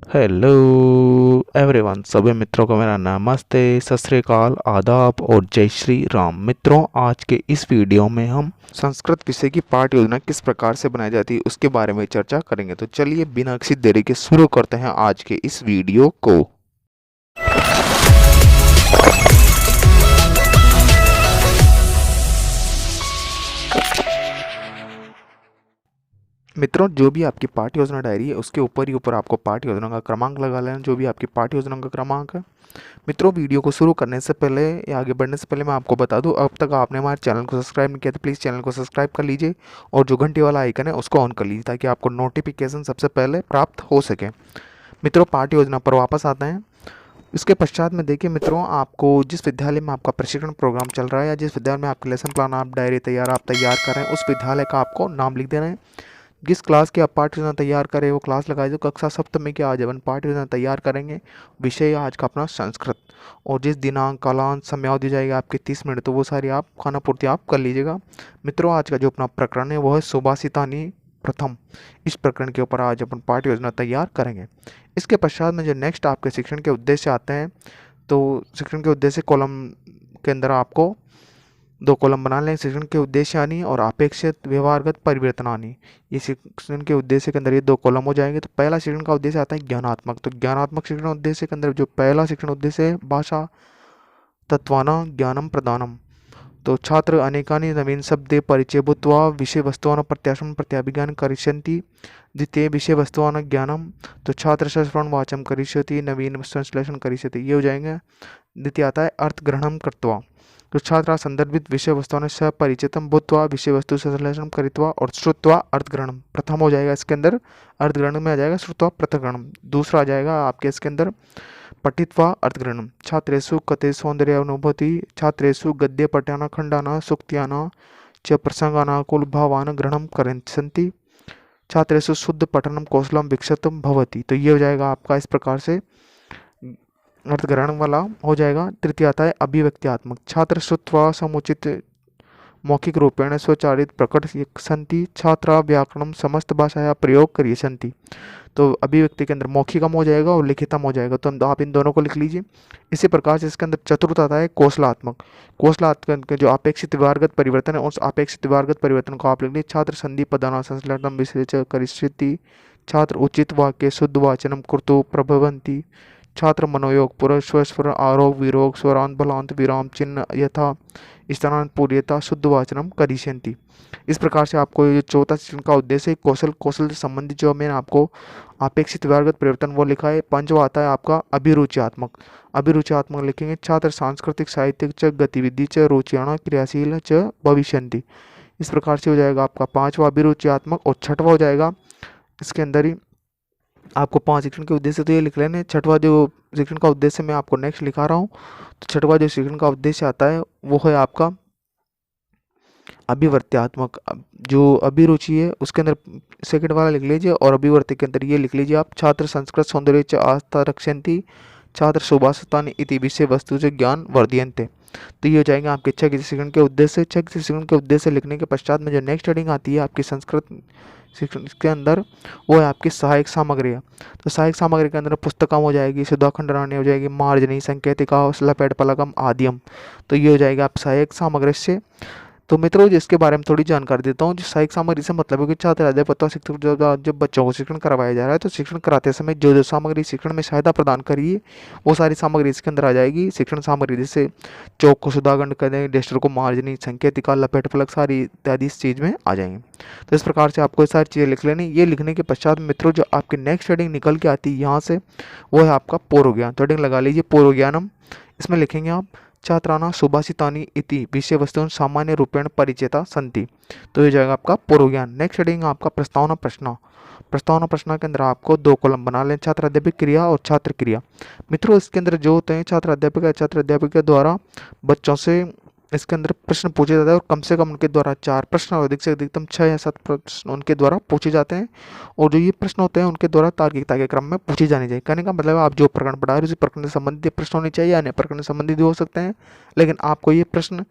Hello everyone, सभी मित्रों को मेरा नमस्ते, सत श्री अकाल, आदाब और जय श्री राम। मित्रों, आज के इस वीडियो में हम संस्कृत विषय की पाठ योजना किस प्रकार से बनाई जाती है उसके बारे में चर्चा करेंगे। तो चलिए बिना किसी देरी के शुरू करते हैं आज के इस वीडियो को। मित्रों, जो भी आपकी पाठ्य योजना डायरी है उसके ऊपर ही ऊपर आपको पाठ्य योजना का क्रमांक लगा लेना, जो भी आपकी पाठ्य योजना का क्रमांक है। मित्रों, वीडियो को शुरू करने से पहले या आगे बढ़ने से पहले मैं आपको बता दूं, अब तक आपने हमारे चैनल को सब्सक्राइब नहीं किया तो प्लीज़ चैनल को सब्सक्राइब कर लीजिए और जो घंटी वाला आइकन है उसको ऑन कर लीजिए ताकि आपको नोटिफिकेशन सबसे पहले प्राप्त हो सके। मित्रों, पाठ्य योजना पर वापस आते हैं। इसके पश्चात में देखिए मित्रों, आपको जिस विद्यालय में आपका प्रशिक्षण प्रोग्राम चल रहा है या जिस विद्यालय में आपके लेसन प्लान आप डायरी आप तैयार कर रहे हैं, उस विद्यालय का आपको नाम लिख देना है। जिस क्लास की आप पाठ्य योजना तैयार करें वो क्लास लगाए, जो कक्षा सप्तमी की आज अपन पाठ्य योजना तैयार करेंगे। विषय आज का अपना संस्कृत, और जिस दिनांक कालांत समयावधि जाएगी आपके 30 मिनट, तो वो सारी आप खाना पूर्ति आप कर लीजिएगा। मित्रों, आज का जो अपना प्रकरण है वो है सुभाषितानी प्रथम। इस प्रकरण के ऊपर आज अपन पाठ्य योजना तैयार करेंगे। इसके पश्चात में जो नेक्स्ट आपके शिक्षण के उद्देश्य आते हैं, तो शिक्षण के उद्देश्य कॉलम के अंदर आपको 2 कॉलम बना लें। शिक्षण के उद्देश्य आनी और अपेक्षित व्यवहारगत परिवर्तन आनी, ये शिक्षण के उद्देश्य के अंदर ये 2 कॉलम हो जाएंगे। तो पहला शिक्षण का उद्देश्य आता है ज्ञानात्मक। तो ज्ञानात्मक शिक्षण उद्देश्य के अंदर जो पहला शिक्षण उद्देश्य है भाषा तत्वाना ज्ञानम प्रदानम। तो छात्र अनेकानि नवीन शब्दे परिचय भूत्वा विषय वस्तुवान प्रत्याशम प्रत्याभिज्ञान करिष्यन्ति। द्वितीय विषय वस्तुवान ज्ञानम, तो छात्र श्रवण वाचम करिष्यति नवीन संश्लेषण करिष्यति, ये हो जाएंगे। द्वितीय आता है अर्थग्रहणम कृत्वा। तो छात्रा संदर्भित विषय वस्तुओं से परिचितम भूत्वा विषय वस्तु संश्लेषण करित्वा और श्रुत्वा अर्थग्रहणम। प्रथम हो जाएगा इसके अंदर, अर्थग्रहण में आ जाएगा श्रुत्वा पृथग्रहणम। दूसरा आ जाएगा आपके इसके अंदर पठित्वा अर्थग्रहणम। छात्रेषु कते सौंदर्य अनुभूति छात्रेषु गद्य पठ्याना खंडाना सुक्त्याना च प्रसंगाना कुलभावान ग्रहणम करन्ति। छात्रेषु शुद्ध पठनम कौशलम विकसितम भवति। तो ये हो जाएगा आपका इस प्रकार से अर्थग्रहण वाला हो जाएगा। तृतीय आता है अभिव्यक्त्यात्मक। छात्र श्रुत्वा समुचित मौखिक रूपेण स्वचारित प्रकट सन्ति छात्रा व्याकरणम समस्त भाषाया प्रयोग करिष्यन्ति। तो अभिव्यक्ति के अंदर मौखिकम हो जाएगा और लिखितम हो जाएगा, तो आप इन दोनों को लिख लीजिए। इसी प्रकार से इसके अंदर चतुर्थ आता है कौशलात्मक। कौशलात्मक के जो अपेक्षित व्यवहारगत परिवर्तन है उस अपेक्षित व्यवहारगत परिवर्तन को आप लिख लीजिए। छात्र संधि पदाना संश्लेषणम विशेष करिष्यति। छात्र उचित वाक्य शुद्ध वाचनम कुर्तु प्रभवन्ति। छात्र मनोयोग पुरस्वर आरोग विरोग स्वरांत बलांत विराम चिन्ह यथा स्थानांत पूर्यता शुद्ध वाचनम करिष्यन्ति। इस प्रकार से आपको ये चौथा शिक्षण का उद्देश्य है कौशल से संबंधित जो मैंने आपको अपेक्षित व्यवहारगत परिवर्तन वो लिखा है। पंचवा आता है आपका अभिरुचियात्मक। अभिरुचियात्मक लिखेंगे छात्र सांस्कृतिक साहित्यिक च गतिविधि च रुचियाणा क्रियाशील च भविष्यन्ति। इस प्रकार से हो जाएगा आपका पांचवा अभिरुचियात्मक। और छठवा हो जाएगा इसके अंदर ही आपको 5 शिक्षण के उद्देश्य तो ये लिख लेने। छठवा जो शिक्षण का उद्देश्य मैं आपको नेक्स्ट लिखा रहा हूँ, तो छठवा जो शिक्षण का उद्देश्य आता है वो है आपका अभिवर्त्यात्मक। जो अभिरुचि है उसके अंदर सेकंड वाला लिख लीजिए और अभिवर्ती के अंदर ये लिख लीजिए आप छात्र संस्कृत सौंदर्य च आस्था रक्षन्ति छात्र सुभाषितानि इति विषय वस्तु से ज्ञान वर्धयन्ते। तो ये हो जाएंगे आपके 6 शिक्षण के उद्देश्य। 6 शिक्षण के उद्देश्य लिखने के पश्चात में जो नेक्स्ट हेडिंग आती है आपकी संस्कृत शिक्षण के अंदर वो है आपकी सहायक सामग्री। तो सहायक सामग्री के अंदर पुस्तकम हो जाएगी, सुधाखंड रानी हो जाएगी, मार्जनी संकेतिका लपेट पलकम आदियम। तो ये हो जाएगा आप सहायक सामग्री से। तो मित्रों, जिसके बारे में थोड़ी जानकारी देता हूँ। जो सहायक सामग्री से मतलब है कि छात्र अध्यापक शिक्षक जब बच्चों को शिक्षण करवाया जा रहा है तो शिक्षण कराते समय जो जो सामग्री शिक्षण में सहायता प्रदान करिए वो सारी सामग्री इसके अंदर आ जाएगी। शिक्षण सामग्री जैसे चौक को सुधाखंड करें, डेस्टर को मार्जनी संकेतिका लपेट फलक सारी इत्यादि इस चीज़ में आ जाएंगे। तो इस प्रकार से आपको ये सारी चीज़ें लिख लेनी। ये लिखने के पश्चात मित्रों जो आपकी नेक्स्ट हेडिंग निकल के आती है यहाँ से वो है आपका पूर्व ज्ञान। तो हेडिंग लगा लीजिए पूर्व ज्ञानम। इसमें लिखेंगे आप छात्राणां सुभाषितानि इति विषय वस्तुओं सामान्य रूपेण परिचयता सन्ति। तो ये जाएगा आपका पूर्व ज्ञान। नेक्स्ट हेडिंग आपका प्रस्तावना प्रश्न। प्रस्तावना प्रश्न के अंदर आपको 2 कॉलम बना लें, छात्र अध्यापक क्रिया और छात्र क्रिया। मित्रों, इसके अंदर जो होते हैं छात्र अध्यापक के द्वारा बच्चों से इसके अंदर प्रश्न पूछे जाते हैं और कम से कम उनके द्वारा 4 प्रश्न और अधिक से अधिकतम 6 या 7 प्रश्न उनके द्वारा पूछे जाते हैं। और जो ये प्रश्न होते हैं उनके द्वारा तार्किकता के क्रम में पूछे जाने चाहिए। कहने का मतलब आप जो प्रकरण पढ़ा रहे हो उसी प्रकरण से संबंधित प्रश्न होने चाहिए, अन्य प्रकरण से संबंधित हो सकते हैं, लेकिन आपको ये प्रश्न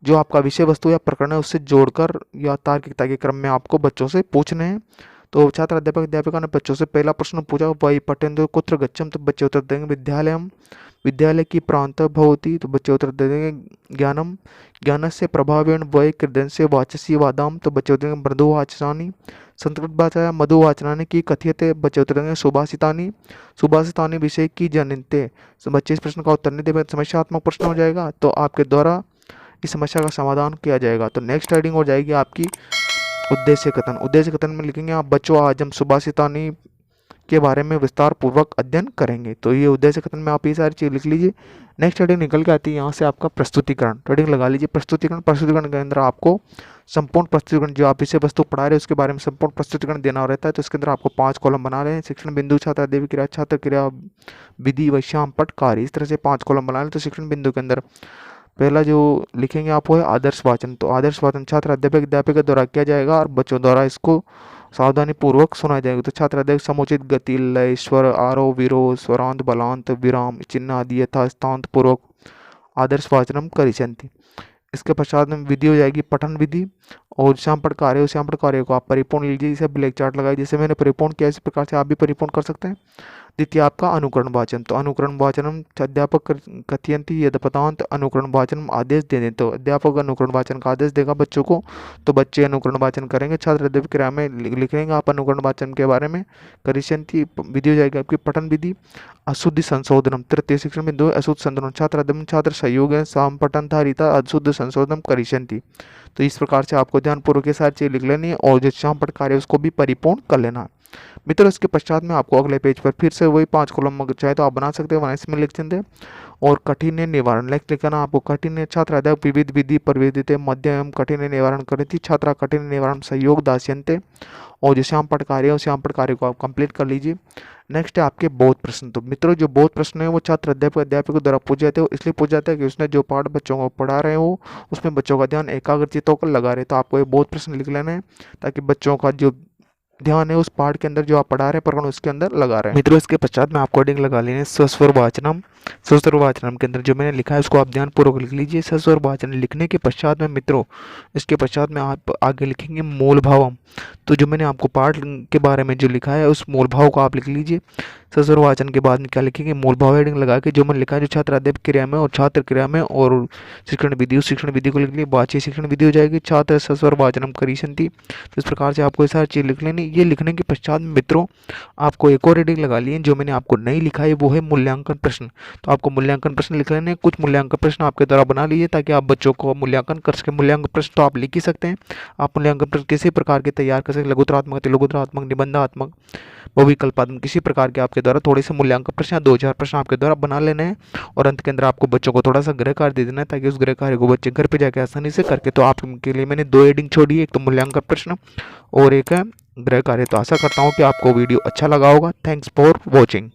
जो आपका विषय वस्तु या प्रकरण है उससे जोड़कर या तार्किकता के क्रम में आपको बच्चों से पूछने हैं। तो छात्र अध्यापक अध्यापिका ने बच्चों से पहला प्रश्न पूछा, वही पठेन्द्र कुत्र गच्छम, तो बच्चे उत्तर देंगे विद्यालयम, विद्यालय की प्रांत भवति, तो बच्चे उत्तर दे देंगे ज्ञानम, ज्ञानस्य प्रभावेण वै कृदंस्य वाचसी वादाम, तो बच्चे उत्तर देंगे मृदुवाचनानि, संस्कृत भाषायां मधुवाचनानि की कथ्यते, बच्चे उत्तर देंगे सुभाषितानि, सुभाषितानि विषय की जनन्ते। तो बच्चे इस प्रश्न का उत्तर नहीं देंगे, समस्यात्मक प्रश्न हो जाएगा, तो आपके द्वारा इस समस्या का समाधान किया जाएगा। तो नेक्स्ट हेडिंग हो जाएगी आपकी उद्देश्य कथन। उद्देश्य कथन में लिखेंगे आप, बच्चों आज हम सुभाषितानि के बारे में विस्तार पूर्वक अध्ययन करेंगे। तो ये उद्देश्य कथन में आप ये सारी चीज़ लिख लीजिए। नेक्स्ट हेडिंग निकल के आती है यहाँ से आपका प्रस्तुतिकरण। हेडिंग लगा लीजिए प्रस्तुतिकरण। प्रस्तुतिकरण के अंदर आपको संपूर्ण प्रस्तुतिकरण, जो आप विषय वस्तु पढ़ा रहे हैं उसके बारे में संपूर्ण प्रस्तुतिकरण देना रहता है। तो इसके अंदर आपको 5 कॉलम बना रहे हैं, शिक्षण बिंदु, छात्र अध्ययन क्रिया, छात्र क्रिया, विधि व श्याम पट कार्य, इस तरह से 5 कॉलम बना लें। तो शिक्षण बिंदु के अंदर पहला जो लिखेंगे आप वो है आदर्श वाचन। तो आदर्श वाचन छात्र अध्यापक अध्यापिका द्वारा किया जाएगा और बच्चों द्वारा इसको सावधानी पूर्वक सुनाया जाएगा। तो छात्र अध्यक्ष समुचित गति, लय, स्वर, आरोह विरोह, स्वरांत, बलांत, विराम चिन्ह आदि यथास्थान्त पूर्वक आदर्श वाचनम करिष्यन्ति। इसके पश्चात में विधि हो जाएगी पठन विधि, और श्यामपट कार्य, श्यामपट कार्य को आप परिपूर्ण लीजिए, इसे ब्लैक चार्ट लगाइए, जैसे मैंने परिपूर्ण किया इस प्रकार से आप भी परिपूर्ण कर सकते हैं। द्वितीय आपका अनुकरण वाचन। तो अनुकरण वाचनम अध्यापक कथयन्ति यद पदांत अनुकरण वाचनम आदेश दे दें। तो अध्यापक अनुकरण वाचन का आदेश देगा बच्चों को, तो बच्चे अनुकरण वाचन करेंगे। छात्र अध्यापक क्रिया में लिखेंगे आप अनुकरण वाचन के बारे में। करिष्यन्ति विधि हो जाएगी आपकी पठन विधि। अशुद्धि संशोधनम, तृतीय शिक्षण बिंदु अशुद्ध संशोधन, छात्र अध्ययन छात्र सहयोग साम पठन धारिता अशुद्ध संशोधन करिष्यन्ति। तो इस प्रकार से आपको ध्यानपूर्वक ये सारी चीज लिख लेनी है और जो श्यामपट कार्य उसको भी परिपूर्ण कर लेना है। मित्रों इसके पश्चात में आपको अगले पेज पर फिर से वही 5 कॉलम चाहे तो आप बना सकते हैं, इसमें लिख दें। और कठिन निवारण लिखना आपको, कठिन छात्र अध्यापक विविध विधि प्रविधिते मध्य एवं कठिन निवारण करती, छात्रा कठिन निवारण सहयोग दास्यन्ते। और जो श्यामपट कार्य है उस श्यामपट कार्य को आप कंप्लीट कर लीजिए। नेक्स्ट है आपके बोध प्रश्न। तो मित्रों जो बोध प्रश्न है वो छात्र अध्यापक द्वारा पूछे जाते हैं, इसलिए पूछा जाता है कि उसने जो पाठ बच्चों को पढ़ा रहे हो उसमें बच्चों का ध्यान एकाग्रचित होकर लगा रहे। तो आपको ये बोध प्रश्न लिख लेना है ताकि बच्चों का जो ध्यान है उस पाठ के अंदर जो आप पढ़ा रहे हैं प्रकरण उसके अंदर लगा रहे हैं। मित्रों इसके पश्चात में आपको हेडिंग लगा लेनी है सस्वर वाचनम। सस्वर वाचनम के अंदर जो मैंने लिखा है उसको आप ध्यानपूर्वक लिख लीजिए। सस्वर वाचन लिखने के पश्चात में मित्रों इसके पश्चात में आप आगे लिखेंगे मूल भावम। तो जो मैंने आपको पाठ के बारे में जो लिखा है उस मूल भाव को आप लिख लीजिए। सस्वर वाचन के बाद में क्या लिखेंगे, मूल भाव हेडिंग लगा के जो मैंने लिखा है जो छात्र अध्यापक क्रिया में और छात्र क्रिया में और शिक्षण विधि, उस शिक्षण विधि को लिख ली। वाच्य शिक्षण विधि हो जाएगी छात्र सस्वर वाचनम करिष्यन्ति। तो इस प्रकार से आपको ये सारी चीज लिख लेनी। ये लिखने के पश्चात में मित्रों आपको एक और हेडिंग लगा ली है, जो मैंने आपको नहीं लिखा है वो है मूल्यांकन प्रश्न। तो आपको मूल्यांकन प्रश्न लिख लेने, कुछ मूल्यांकन प्रश्न आपके द्वारा बना लीजिए ताकि आप बच्चों को मूल्यांकन कर सकें। मूल्यांकन प्रश्न तो आप लिख ही सकते हैं, आप मूल्यांकन प्रश्न किसी प्रकार के तैयार कर सकते हैं, लघुतरात्मक, लघुतरात्मक, निबंधात्मक, बहुविकल्पात्मक, किसी प्रकार के आपके द्वारा थोड़े से मूल्यांकन प्रश्न या 2-4 प्रश्न आपके द्वारा बना लेने हैं। और अंत के अंदर आपको बच्चों को थोड़ा सा गृह कार्य दे देना है ताकि उस गृह कार्य को बच्चे घर पे जाके आसानी से करके। तो आपके लिए मैंने 2 हेडिंग छोड़ी है, एक तो मूल्यांकन प्रश्न और एक है गृह कार्य। तो आशा करता हूँ कि आपको वीडियो अच्छा लगा होगा। Thanks for watching.